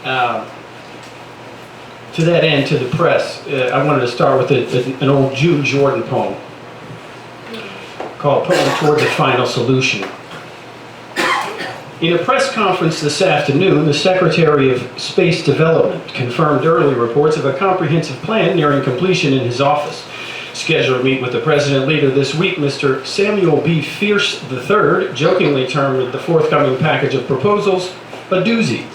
To that end, to the press, I wanted to start with an old June Jordan poem called Poem Towards a Final Solution. In a press conference this afternoon, the Secretary of Space Development confirmed early reports of a comprehensive plan nearing completion in his office. Scheduled to meet with the President later this week, Mr. Samuel B. Fierce III jokingly termed the forthcoming package of proposals a doozy.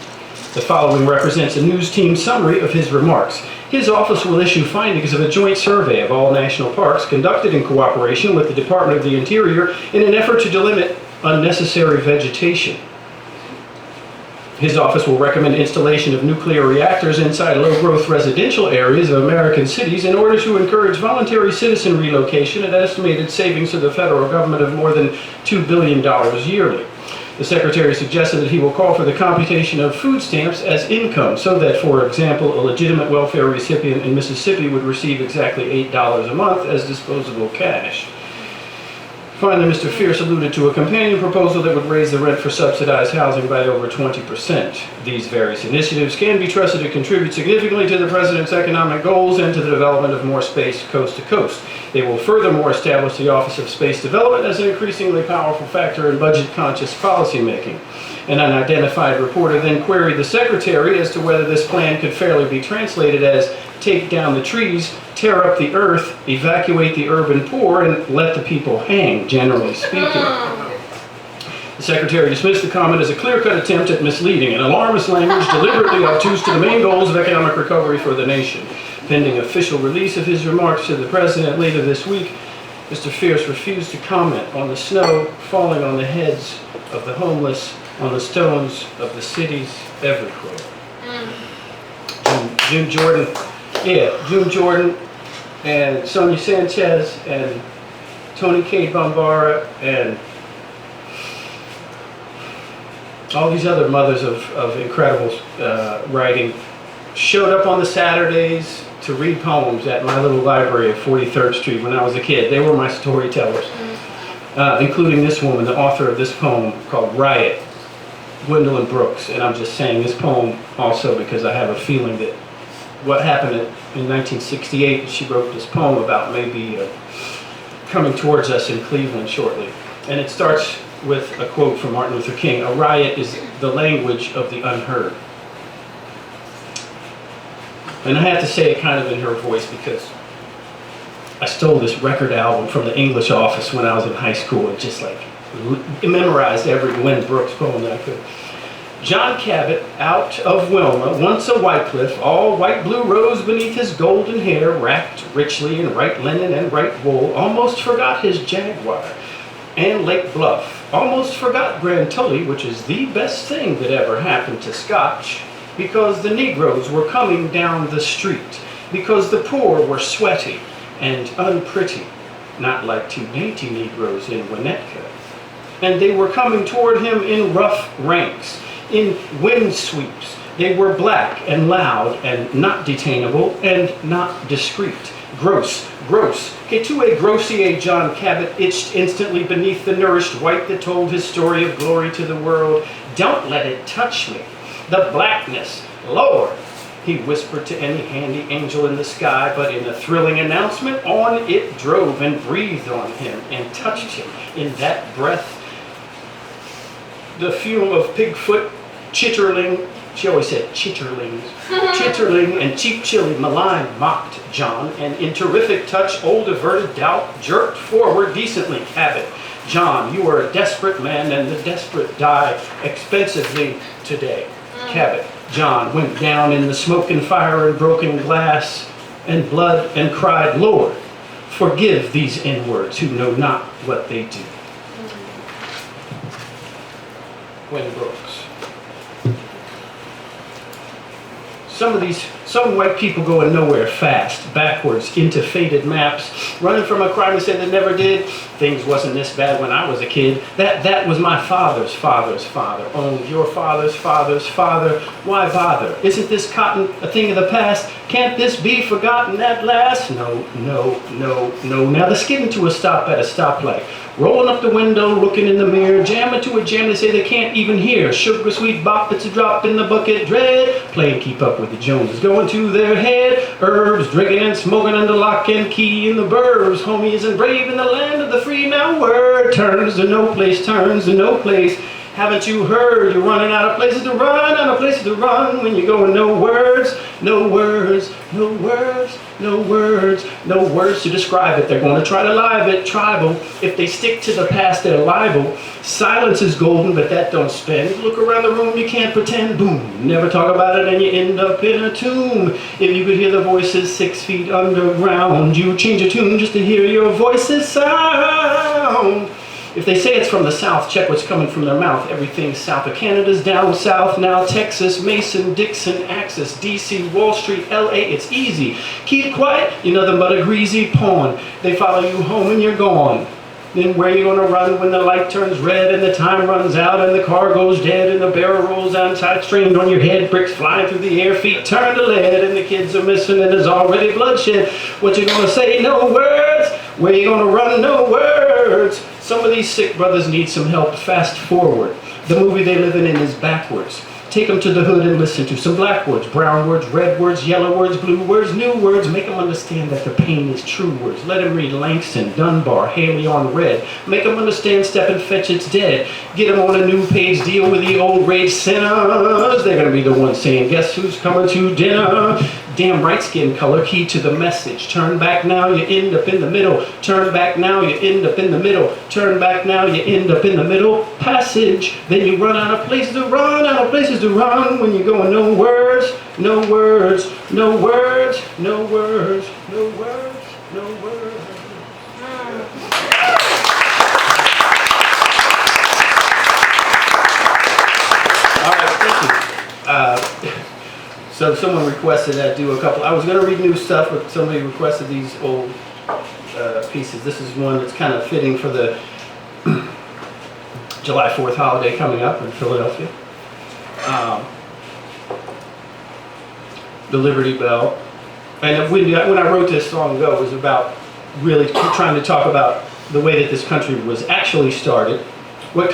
The following represents a news team summary of his remarks. His office will issue findings of a joint survey of all national parks conducted in cooperation with the Department of the Interior in an effort to delimit unnecessary vegetation. His office will recommend installation of nuclear reactors inside low-growth residential areas of American cities in order to encourage voluntary citizen relocation at estimated savings to the federal government of more than $2 billion yearly. The Secretary suggested that he will call for the computation of food stamps as income so that, for example, a legitimate welfare recipient in Mississippi would receive exactly $8 a month as disposable cash. Finally, Mr. Fierce alluded to a companion proposal that would raise the rent for subsidized housing by over 20%. These various initiatives can be trusted to contribute significantly to the President's economic goals and to the development of more space coast to coast. They will furthermore establish the Office of Space Development as an increasingly powerful factor in budget-conscious policymaking. An unidentified reporter then queried the Secretary as to whether this plan could fairly be translated as take down the trees, tear up the earth, evacuate the urban poor, and let the people hang, generally speaking. The Secretary dismissed the comment as a clear-cut attempt at misleading and alarmist language deliberately obtuse to the main goals of economic recovery for the nation. Pending official release of his remarks to the President later this week, Mr. Fierce refused to comment on the snow falling on the heads of the homeless, on the stones of the cities everywhere. June Jordan and Sonia Sanchez and Tony K. Bambara and all these other mothers of incredible writing showed up on the Saturdays to read poems at my little library at 43rd Street when I was a kid. They were my storytellers, including this woman, the author of this poem called Riot, Gwendolyn Brooks. And I'm just saying this poem also because I have a feeling that what happened in 1968, she wrote this poem about maybe coming towards us in Cleveland shortly. And it starts with a quote from Martin Luther King: "A riot is the language of the unheard." And I had to say it kind of in her voice because I stole this record album from the English office when I was in high school and just like memorized every Gwen Brooks poem that I could. John Cabot, out of Wilma, once a Wycliffe, all white blue rose beneath his golden hair, wrapped richly in right linen and right wool, almost forgot his Jaguar and Lake Bluff, almost forgot Grand Tully, which is the best thing that ever happened to Scotch, because the Negroes were coming down the street, because the poor were sweaty and unpretty, not like two dainty Negroes in Winnetka. And they were coming toward him in rough ranks, in wind sweeps. They were black and loud and not detainable and not discreet. Gross, gross. Que tu es grossier, John Cabot itched instantly beneath the nourished white that told his story of glory to the world. Don't let it touch me. The blackness, Lord, he whispered to any handy angel in the sky, but in a thrilling announcement, on it drove and breathed on him and touched him in that breath. The fume of pigfoot, chitterling, she always said chitterlings, chitterling and cheap chili malign mocked John, and in terrific touch, old averted doubt jerked forward decently. Cabot, John, you are a desperate man, and the desperate die expensively today. Cabot, John went down in the smoke and fire and broken glass and blood and cried, Lord, forgive these inwards who know not what they do. Gwen Brooks. Some white people going nowhere fast, backwards into faded maps, running from a crime they said they never did, things wasn't this bad when I was a kid. That was my father's father's father. Owned your father's father's father. Why bother? Isn't this cotton a thing of the past? Can't this be forgotten at last? No, no, no, no. Now let's get into a stop at a stoplight. Rolling up the window, looking in the mirror, jamming to a jam they say they can't even hear. Sugar sweet bop, it's a drop in the bucket, dread. Playing keep up with the Joneses, going to their head. Herbs, drinking and smoking under lock and key in the burbs. Homies and brave in the land of the free. Now word turns to no place, turns to no place. Haven't you heard? You're running out of places to run, out of places to run. When you're going no words, no words, no words, no words, no words to describe it. They're going to try to lie it, tribal. If they stick to the past, they're liable. Silence is golden, but that don't spend. Look around the room, you can't pretend. Boom, never talk about it and you end up in a tomb. If you could hear the voices 6 feet underground, you would change your tune just to hear your voices sound. If they say it's from the south, check what's coming from their mouth. Everything south of Canada's down south now. Texas, Mason, Dixon, Axis, DC, Wall Street, LA, it's easy. Keep quiet, you're nothing but a greasy pawn. They follow you home and you're gone. Then where you gonna run when the light turns red and the time runs out and the car goes dead and the barrel rolls down tight, strained on your head, bricks flying through the air, feet turn to lead and the kids are missing and there's already bloodshed. What you gonna say? No words. Where you gonna run? No words. Some of these sick brothers need some help. Fast forward. The movie they living in is backwards. Take them to the hood and listen to some black words, brown words, red words, yellow words, blue words, new words. Make them understand that the pain is true words. Let them read Langston, Dunbar, Haley on red. Make them understand Step and Fetch It's Dead. Get them on a new page, deal with the old rage sinners. They're going to be the ones saying, guess who's coming to dinner? Damn right skin color, key to the message. Turn back now, you end up in the middle. Turn back now, you end up in the middle. Turn back now, you end up in the middle. Passage, then you run out of places to run, out of places to run. When you're going no words, no words, no words, no words, no words, no words. All right, thank you. So someone requested that I do a couple. I was going to read new stuff, but somebody requested these old pieces. This is one that's kind of fitting for the July 4th holiday coming up in Philadelphia. The Liberty Bell. And when I wrote this long ago, it was about really trying to talk about the way that this country was actually started. What's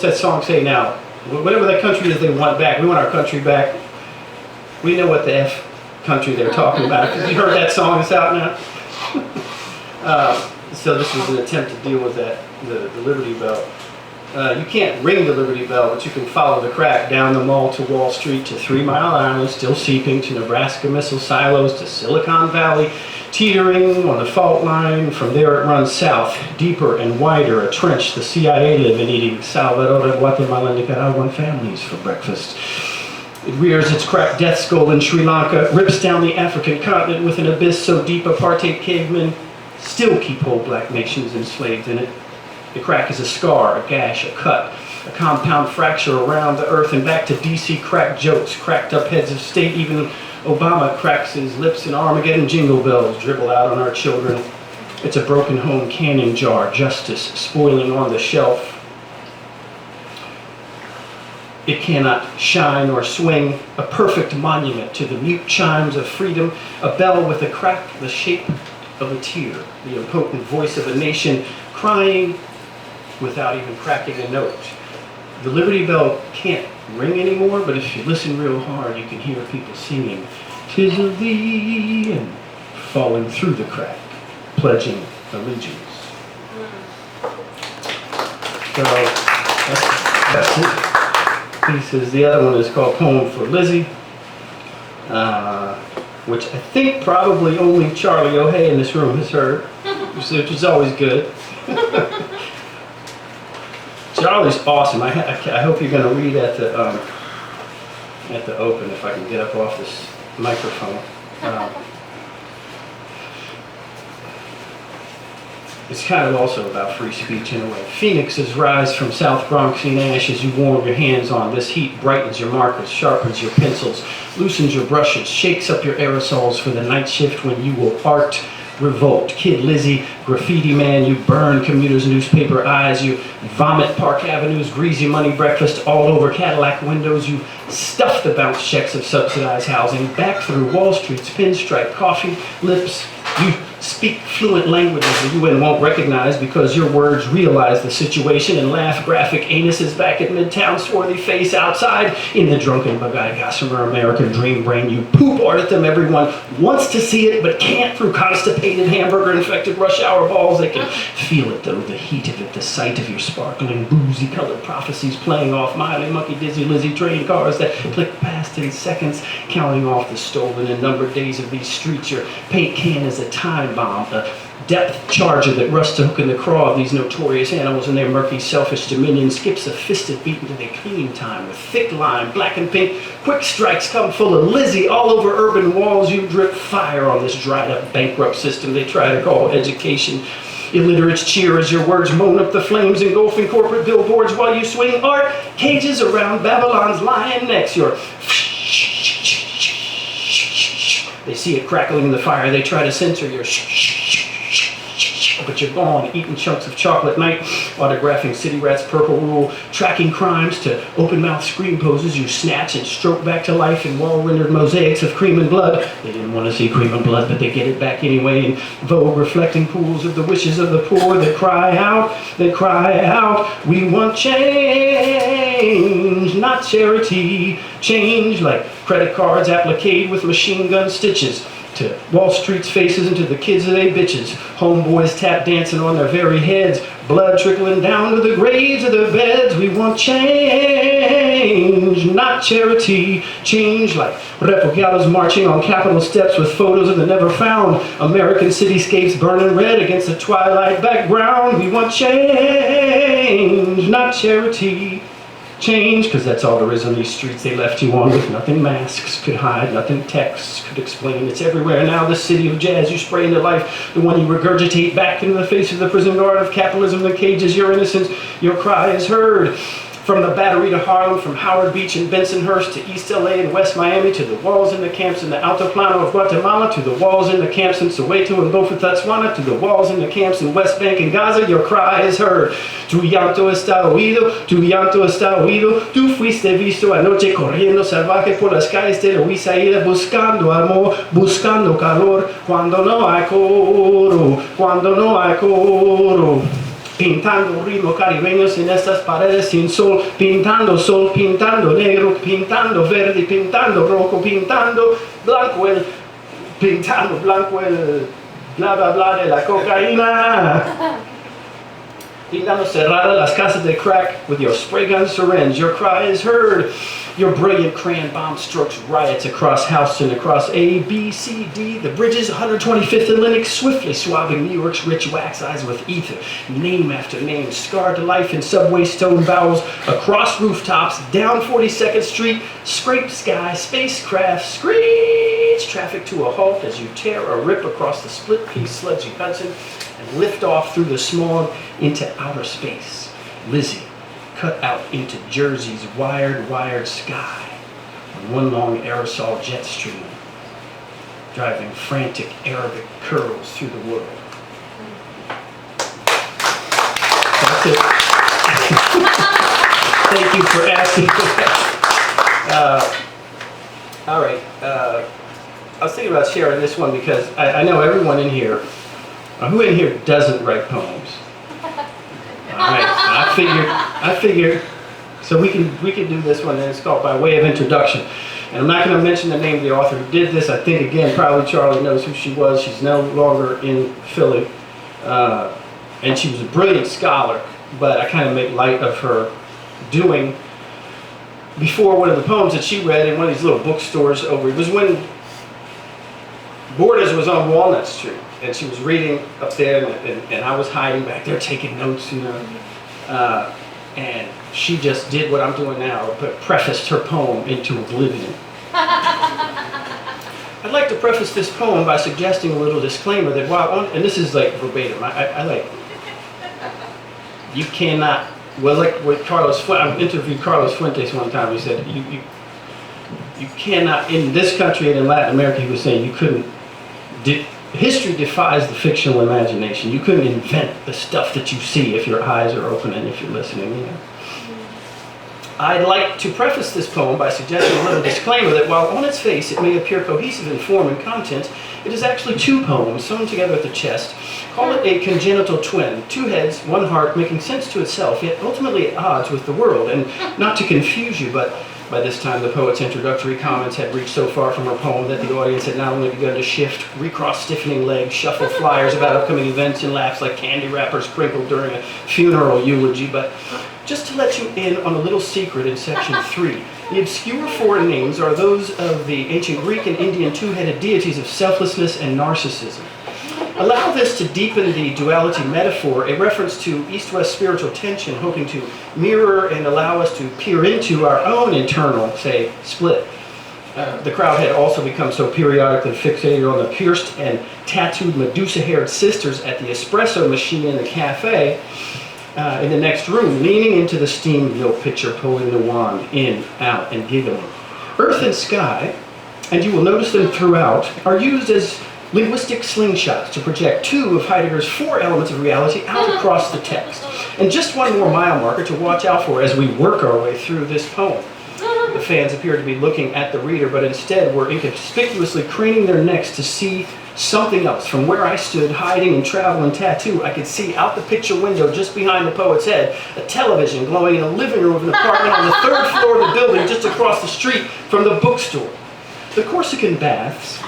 that song say now? Whatever that country is they want back. We want our country back. We know what the F country they're talking about. You heard that song? It's out now. So this was an attempt to deal with that, the Liberty Bell. You can't ring the Liberty Bell, but you can follow the crack down the mall to Wall Street to 3 Mile Island, still seeping to Nebraska missile silos to Silicon Valley, teetering on the fault line. From there it runs south, deeper and wider, a trench the CIA live in, eating Salvador and Guatemala and Nicaraguan families for breakfast. It rears its cracked death skull in Sri Lanka, rips down the African continent with an abyss so deep apartheid cavemen still keep whole black nations enslaved in it. The crack is a scar, a gash, a cut, a compound fracture around the earth and back to DC crack jokes, cracked up heads of state. Even Obama cracks his lips and Armageddon jingle bells dribble out on our children. It's a broken home canning jar, justice spoiling on the shelf. It cannot shine or swing, a perfect monument to the mute chimes of freedom, a bell with a crack the shape of a tear, the impotent voice of a nation crying without even cracking a note. The Liberty Bell can't ring anymore, but if you listen real hard, you can hear people singing, "'Tis of thee," and falling through the crack, pledging allegiance. So that's it. Pieces. The other one is called Poem for Lizzie, which I think probably only Charlie O'Hay in this room has heard, which is always good. Charlie's awesome. I hope you're going to read at the open if I can get up off this microphone. It's kind of also about free speech in a way. Phoenixes rise from South Bronxian ashes you warm your hands on. This heat brightens your markers, sharpens your pencils, loosens your brushes, shakes up your aerosols for the night shift when you will art revolt. Kid Lizzie, graffiti man, you burn commuters' newspaper eyes, you vomit Park Avenue's greasy money breakfast all over Cadillac windows, you stuff the bounce checks of subsidized housing back through Wall Street's pinstripe coffee lips. You speak fluent languages the UN won't recognize because your words realize the situation and laugh graphic anuses back at Midtown swarthy face outside in the drunken Bagay Gossamer American dream brain. You poop art at them. Everyone wants to see it but can't through constipated hamburger-infected rush hour balls. They can feel it though, the heat of it, the sight of your sparkling, boozy-colored prophecies playing off Miley, Monkey, Dizzy, Lizzie train cars that click past in seconds, counting off the stolen and numbered days of these streets. Your paint can is a time bomb, a depth charger that rusts to hook in the craw of these notorious animals in their murky, selfish dominion, skips a fisted beat into their cleaning time with thick lime, black and pink, quick strikes come full of Lizzie all over urban walls. You drip fire on this dried up, bankrupt system they try to call education. Illiterates cheer as your words moan up the flames engulfing corporate billboards while you swing art cages around Babylon's lion necks. Your they see it crackling in the fire. They try to censor your but you're gone, eating chunks of chocolate night, autographing City Rat's purple rule, tracking crimes to open-mouth scream poses you snatch and stroke back to life in wall-rendered mosaics of cream and blood. They didn't want to see cream and blood, but they get it back anyway in Vogue, reflecting pools of the wishes of the poor that cry out, we want change, not charity. Change like credit cards appliqued with machine gun stitches to Wall Street's faces and to the kids of they bitches. Homeboys tap dancing on their very heads, blood trickling down to the graves of their beds. We want change, not charity. Change like refugiados marching on Capitol steps with photos of the never found. American cityscapes burning red against a twilight background. We want change, not charity. Change, because that's all there is on these streets they left you on with. Nothing masks could hide, nothing texts could explain. It's everywhere now, the city of jazz you spray into life, the one you regurgitate back into the face of the prison guard of capitalism that cages your innocence. Your cry is heard. From the Battery to Harlem, from Howard Beach and Bensonhurst to East LA and West Miami, to the walls in the camps in the Altiplano of Guatemala, to the walls in the camps in Soweto and Bophuthatswana, to the walls in the camps in West Bank and Gaza, your cry is heard. Tu llanto está oído, tu llanto está oído, tú fuiste visto anoche corriendo salvaje por las calles de Luisaida, buscando amor, buscando calor, cuando no hay coro, cuando no hay coro. Pintando ritmo caribeños en estas paredes sin sol, pintando sol, pintando negro, pintando verde, pintando rojo, pintando blanco el bla bla bla de la cocaína. Pintando cerradas las casas de crack with your spray gun syringe. Your cry is heard. Your brilliant crayon bomb strokes riots across Houston, across A, B, C, D. The bridges, 125th and Lenox, swiftly swabbing New York's rich wax eyes with ether. Name after name, scarred to life in subway stone bowels, across rooftops, down 42nd Street, scrape sky, spacecraft, screech traffic to a halt as you tear or rip across the split-piece sludgy Hudson and lift off through the smog into outer space. Lizzie, cut out into Jersey's wired sky on one long aerosol jet stream, driving frantic Arabic curls through the world. That's it. Thank you for asking for that. All right. I was thinking about sharing this one because I know everyone in here, who in here doesn't write poems? All right, I figured, so we can do this one, and it's called By Way of Introduction. And I'm not going to mention the name of the author who did this. I think, again, probably Charlie knows who she was. She's no longer in Philly. And she was a brilliant scholar, but I kind of make light of her doing, before one of the poems that she read in one of these little bookstores over, it was when Borders was on Walnut Street. And she was reading up there, and I was hiding back there taking notes, you know. And she just did what I'm doing now, but prefaced her poem into oblivion. I'd like to preface this poem by suggesting a little disclaimer that while, and this is like verbatim, I like, you cannot, well, like with Carlos Fuentes, I interviewed Carlos Fuentes one time, he said, you cannot, in this country and in Latin America, he was saying you couldn't History defies the fictional imagination. You couldn't invent the stuff that you see if your eyes are open and if you're listening. You know? I'd like to preface this poem by suggesting a little disclaimer that while on its face it may appear cohesive in form and content, it is actually two poems sewn together at the chest. Call it a congenital twin, two heads, one heart, making sense to itself, yet ultimately at odds with the world. And not to confuse you, but by this time the poet's introductory comments had reached so far from her poem that the audience had not only begun to shift, recross stiffening legs, shuffle flyers about upcoming events, and laughs like candy wrappers crinkled during a funeral eulogy, but just to let you in on a little secret in section 3, the obscure foreign names are those of the ancient Greek and Indian two-headed deities of selflessness and narcissism. Allow this to deepen the duality metaphor, a reference to east-west spiritual tension, hoping to mirror and allow us to peer into our own internal, say, split. The crowd had also become so periodically fixated on the pierced and tattooed Medusa-haired sisters at the espresso machine in the cafe in the next room, leaning into the steamed milk pitcher, pulling the wand in, out, and giggling. Earth and sky, and you will notice them throughout, are used as linguistic slingshots to project two of Heidegger's 4 elements of reality out across the text. And just one more mile marker to watch out for as we work our way through this poem. The fans appeared to be looking at the reader, but instead were inconspicuously craning their necks to see something else. From where I stood, hiding in travel and tattoo, I could see out the picture window just behind the poet's head, a television glowing in a living room of an apartment on the 3rd floor of the building just across the street from the bookstore. The Corsican baths,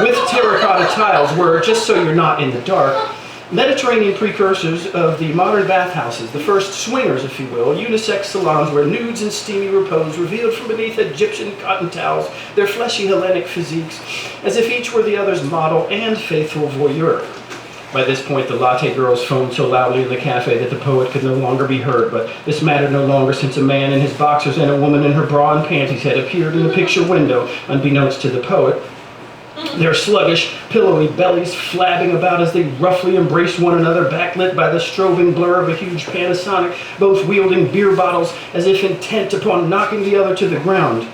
with terracotta tiles, were, just so you're not in the dark, Mediterranean precursors of the modern bathhouses, the first swingers, if you will, unisex salons where nudes and steamy repose revealed from beneath Egyptian cotton towels their fleshy Hellenic physiques, as if each were the other's model and faithful voyeur. By this point, the latte girls phoned so loudly in the cafe that the poet could no longer be heard, but this mattered no longer since a man in his boxers and a woman in her bra and panties had appeared in the picture window, unbeknownst to the poet, their sluggish, pillowy bellies flabbing about as they roughly embraced one another, backlit by the strobing blur of a huge Panasonic, both wielding beer bottles as if intent upon knocking the other to the ground.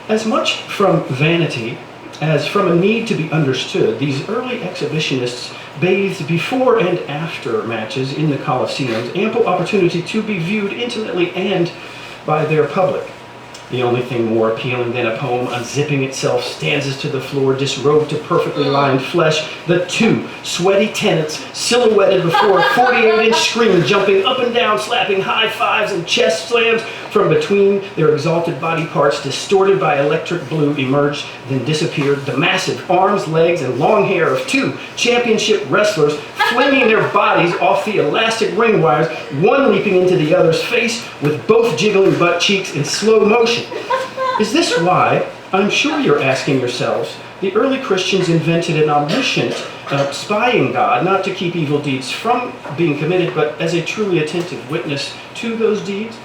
As much from vanity as from a need to be understood, these early exhibitionists bathed before and after matches in the Colosseums, ample opportunity to be viewed intimately and by their public. The only thing more appealing than a poem unzipping itself stanzas to the floor, disrobed to perfectly lined flesh, the two sweaty tenants silhouetted before a 48-inch screen, jumping up and down, slapping high fives and chest slams from between their exalted body parts, distorted by electric blue, emerged, then disappeared, the massive arms, legs, and long hair of two championship wrestlers flinging their bodies off the elastic ring wires, one leaping into the other's face with both jiggling butt cheeks in slow motion. Is this why, I'm sure you're asking yourselves, the early Christians invented an omniscient, spying God, not to keep evil deeds from being committed, but as a truly attentive witness to those deeds?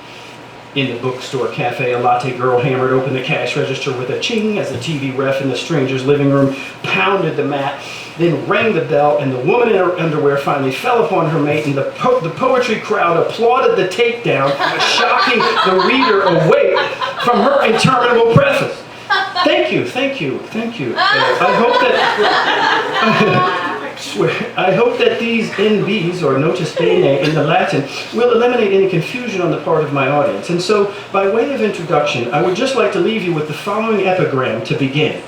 In the bookstore cafe, a latte girl hammered open the cash register with a ching as the TV ref in the stranger's living room pounded the mat, then rang the bell, and the woman in her underwear finally fell upon her mate, and the poetry crowd applauded the takedown, shocking the reader awake from her interminable preface. Thank you, thank you, thank you. I hope that these NBs, or notus bene in the Latin, will eliminate any confusion on the part of my audience. And so, by way of introduction, I would just like to leave you with the following epigram to begin.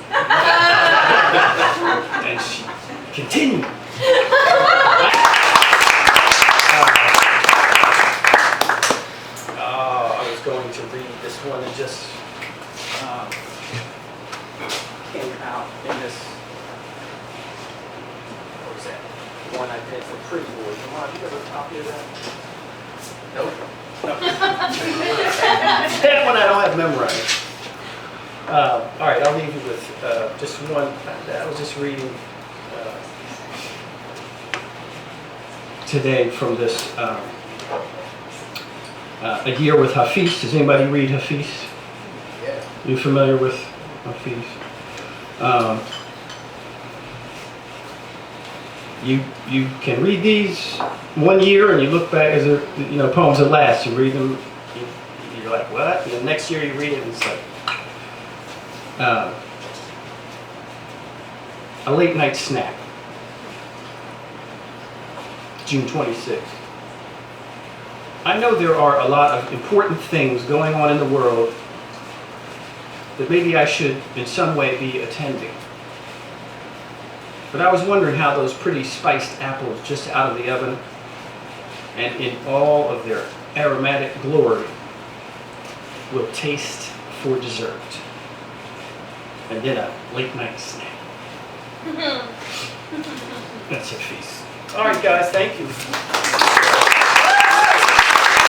And she continued. I was going to read this one and just came out in this. One I did for Pretty Boy. Come on, you got a copy of that? Nope. No. That one I don't have memorized. All right, I'll leave you with just one. I was just reading today from this A Year with Hafiz. Does anybody read Hafiz? Yeah. You familiar with Hafiz? You can read these 1 year and you look back as poems that last. You read them, you're like, what? And the next year you read it and it's like, a late night snack. June 26th. I know there are a lot of important things going on in the world that maybe I should in some way be attending. But I was wondering how those pretty spiced apples just out of the oven and in all of their aromatic glory will taste for dessert. And then a late night snack. That's a feast. All right, guys, thank you.